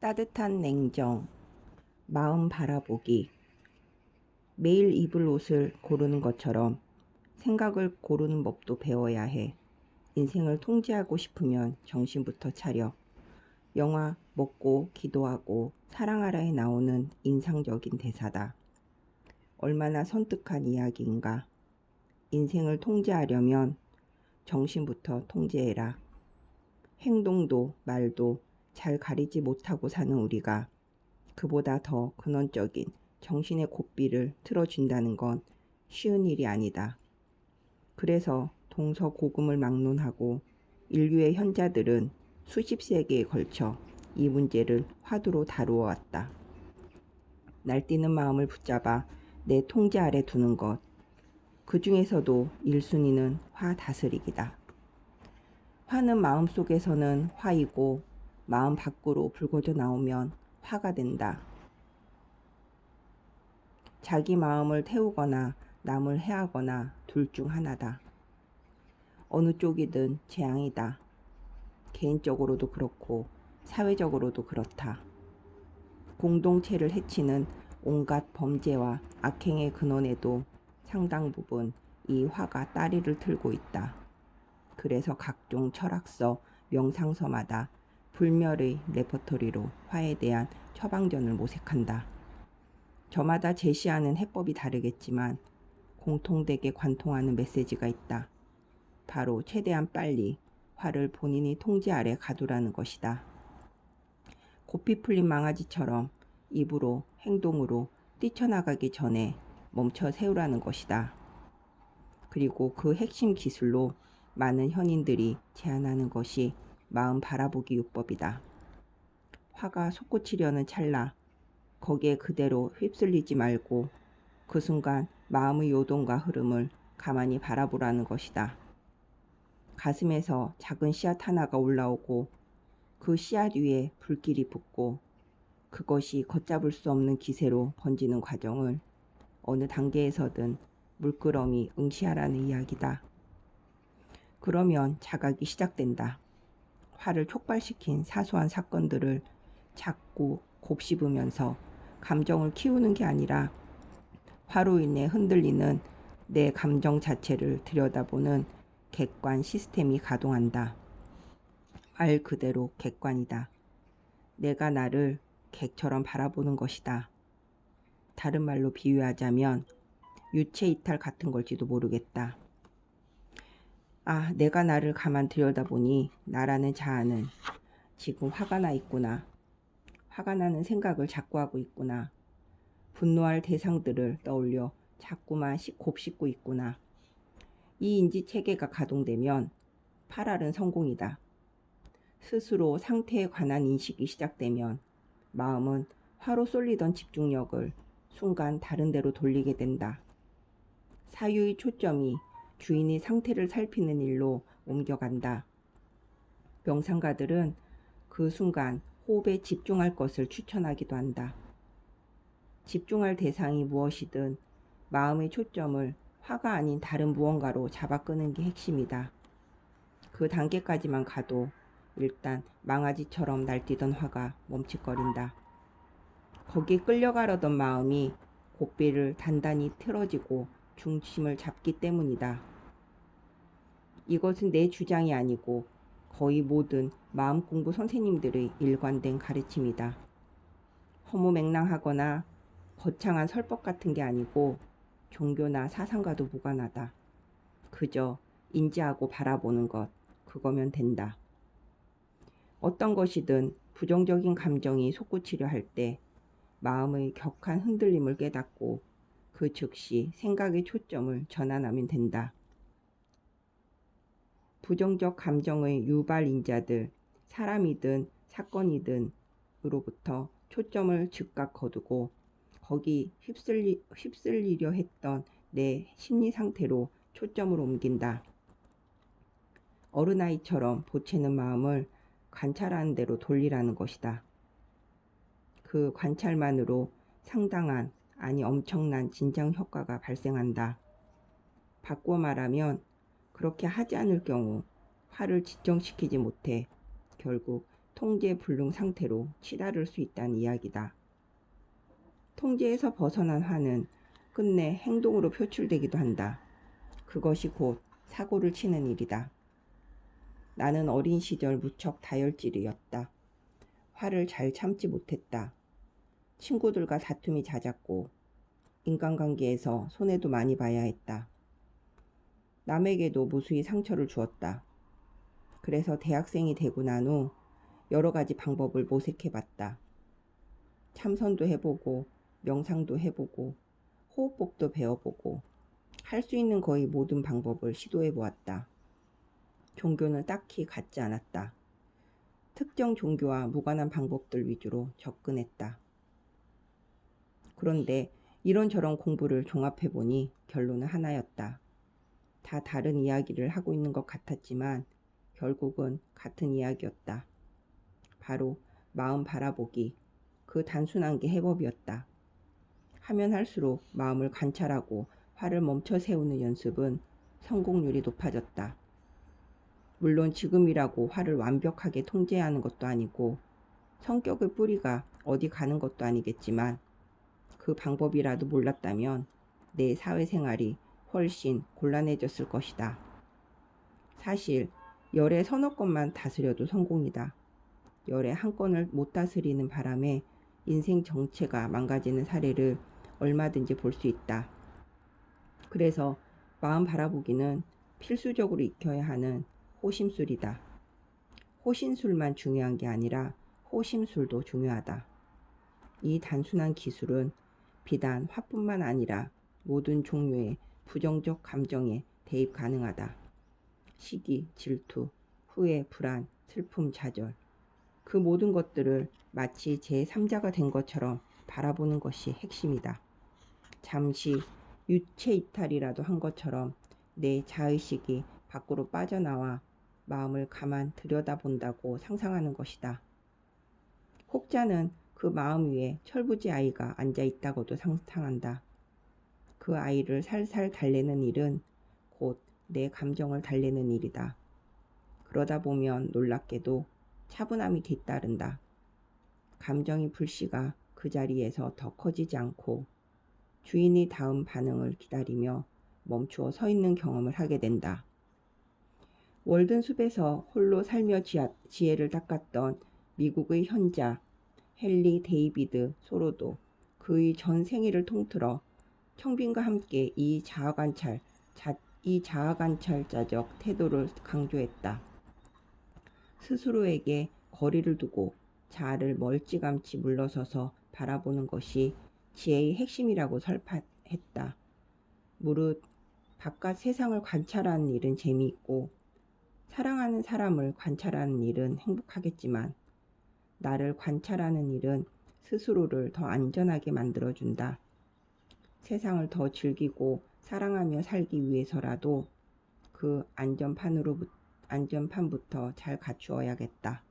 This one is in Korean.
따뜻한 냉정, 마음 바라보기. 매일 입을 옷을 고르는 것처럼 생각을 고르는 법도 배워야 해. 인생을 통제하고 싶으면 정신부터 차려. 영화 먹고 기도하고 사랑하라에 나오는 인상적인 대사다. 얼마나 선뜻한 이야기인가. 인생을 통제하려면 정신부터 통제해라. 행동도 말도 잘 가리지 못하고 사는 우리가 그보다 더 근원적인 정신의 고삐를 틀어준다는 건 쉬운 일이 아니다. 그래서 동서고금을 막론하고 인류의 현자들은 수십 세기에 걸쳐 이 문제를 화두로 다루어 왔다. 날뛰는 마음을 붙잡아 내 통제 아래 두는 것. 그 중에서도 1순위는 화 다스리기다. 화는 마음속에서는 화이고 마음 밖으로 불거져 나오면 화가 된다. 자기 마음을 태우거나 남을 해하거나 둘 중 하나다. 어느 쪽이든 재앙이다. 개인적으로도 그렇고 사회적으로도 그렇다. 공동체를 해치는 온갖 범죄와 악행의 근원에도 상당 부분 이 화가 따리를 틀고 있다. 그래서 각종 철학서, 명상서마다 불멸의 레퍼토리로 화에 대한 처방전을 모색한다. 저마다 제시하는 해법이 다르겠지만 공통되게 관통하는 메시지가 있다. 바로 최대한 빨리 화를 본인이 통제 아래 가두라는 것이다. 고삐 풀린 망아지처럼 입으로 행동으로 뛰쳐나가기 전에 멈춰 세우라는 것이다. 그리고 그 핵심 기술로 많은 현인들이 제안하는 것이 마음 바라보기 요법이다. 화가 솟구치려는 찰나 거기에 그대로 휩쓸리지 말고 그 순간 마음의 요동과 흐름을 가만히 바라보라는 것이다. 가슴에서 작은 씨앗 하나가 올라오고 그 씨앗 위에 불길이 붙고 그것이 걷잡을 수 없는 기세로 번지는 과정을 어느 단계에서든 물끄러미 응시하라는 이야기다. 그러면 자각이 시작된다. 화를 촉발시킨 사소한 사건들을 자꾸 곱씹으면서 감정을 키우는 게 아니라 화로 인해 흔들리는 내 감정 자체를 들여다보는 객관 시스템이 가동한다. 말 그대로 객관이다. 내가 나를 객처럼 바라보는 것이다. 다른 말로 비유하자면 유체 이탈 같은 걸지도 모르겠다. 아, 내가 나를 가만 들여다보니 나라는 자아는 지금 화가 나 있구나. 화가 나는 생각을 자꾸 하고 있구나. 분노할 대상들을 떠올려 자꾸만 곱씹고 있구나. 이 인지체계가 가동되면 8알은 성공이다. 스스로 상태에 관한 인식이 시작되면 마음은 화로 쏠리던 집중력을 순간 다른 데로 돌리게 된다. 사유의 초점이 주인의 상태를 살피는 일로 옮겨간다. 명상가들은 그 순간 호흡에 집중할 것을 추천하기도 한다. 집중할 대상이 무엇이든 마음의 초점을 화가 아닌 다른 무언가로 잡아 끄는 게 핵심이다. 그 단계까지만 가도 일단 망아지처럼 날뛰던 화가 멈칫거린다. 거기에 끌려가려던 마음이 고삐를 단단히 틀어지고 중심을 잡기 때문이다. 이것은 내 주장이 아니고 거의 모든 마음 공부 선생님들의 일관된 가르침이다. 허무맹랑하거나 거창한 설법 같은 게 아니고 종교나 사상과도 무관하다. 그저 인지하고 바라보는 것, 그거면 된다. 어떤 것이든 부정적인 감정이 솟구치려 할 때 마음의 격한 흔들림을 깨닫고 그 즉시 생각의 초점을 전환하면 된다. 부정적 감정의 유발인자들, 사람이든 사건이든 으로부터 초점을 즉각 거두고 거기 휩쓸리려 했던 내 심리 상태로 초점을 옮긴다. 어른아이처럼 보채는 마음을 관찰하는 대로 돌리라는 것이다. 그 관찰만으로 상당한, 아니 엄청난 진정 효과가 발생한다. 바꿔 말하면 그렇게 하지 않을 경우 화를 진정시키지 못해 결국 통제 불능 상태로 치달을 수 있다는 이야기다. 통제에서 벗어난 화는 끝내 행동으로 표출되기도 한다. 그것이 곧 사고를 치는 일이다. 나는 어린 시절 무척 다혈질이었다. 화를 잘 참지 못했다. 친구들과 다툼이 잦았고 인간관계에서 손해도 많이 봐야 했다. 남에게도 무수히 상처를 주었다. 그래서 대학생이 되고 난 후 여러 가지 방법을 모색해봤다. 참선도 해보고 명상도 해보고 호흡법도 배워보고 할 수 있는 거의 모든 방법을 시도해보았다. 종교는 딱히 갖지 않았다. 특정 종교와 무관한 방법들 위주로 접근했다. 그런데 이런저런 공부를 종합해보니 결론은 하나였다. 다 다른 이야기를 하고 있는 것 같았지만 결국은 같은 이야기였다. 바로 마음 바라보기, 그 단순한 게 해법이었다. 하면 할수록 마음을 관찰하고 화를 멈춰 세우는 연습은 성공률이 높아졌다. 물론 지금이라고 화를 완벽하게 통제하는 것도 아니고 성격의 뿌리가 어디 가는 것도 아니겠지만 그 방법이라도 몰랐다면 내 사회생활이 훨씬 곤란해졌을 것이다. 사실 열의 서너 건만 다스려도 성공이다. 열의 한 건을 못 다스리는 바람에 인생 정체가 망가지는 사례를 얼마든지 볼 수 있다. 그래서 마음 바라보기는 필수적으로 익혀야 하는 호심술이다. 호신술만 중요한 게 아니라 호심술도 중요하다. 이 단순한 기술은 비단 화뿐만 아니라 모든 종류의 부정적 감정에 대입 가능하다. 시기, 질투, 후회, 불안, 슬픔, 좌절. 그 모든 것들을 마치 제3자가 된 것처럼 바라보는 것이 핵심이다. 잠시 유체 이탈이라도 한 것처럼 내 자의식이 밖으로 빠져나와 마음을 가만 들여다본다고 상상하는 것이다. 혹자는 그 마음 위에 철부지 아이가 앉아 있다고도 상상한다. 그 아이를 살살 달래는 일은 곧 내 감정을 달래는 일이다. 그러다 보면 놀랍게도 차분함이 뒤따른다. 감정의 불씨가 그 자리에서 더 커지지 않고 주인이 다음 반응을 기다리며 멈추어 서 있는 경험을 하게 된다. 월든 숲에서 홀로 살며 지혜를 닦았던 미국의 현자 헨리 데이비드 소로도 그의 전 생애를 통틀어 청빈과 함께 이 자아관찰자적 태도를 강조했다. 스스로에게 거리를 두고 자아를 멀찌감치 물러서서 바라보는 것이 지혜의 핵심이라고 설파했다. 무릇 바깥 세상을 관찰하는 일은 재미있고 사랑하는 사람을 관찰하는 일은 행복하겠지만 나를 관찰하는 일은 스스로를 더 안전하게 만들어준다. 세상을 더 즐기고 사랑하며 살기 위해서라도 그 안전판부터 잘 갖추어야겠다.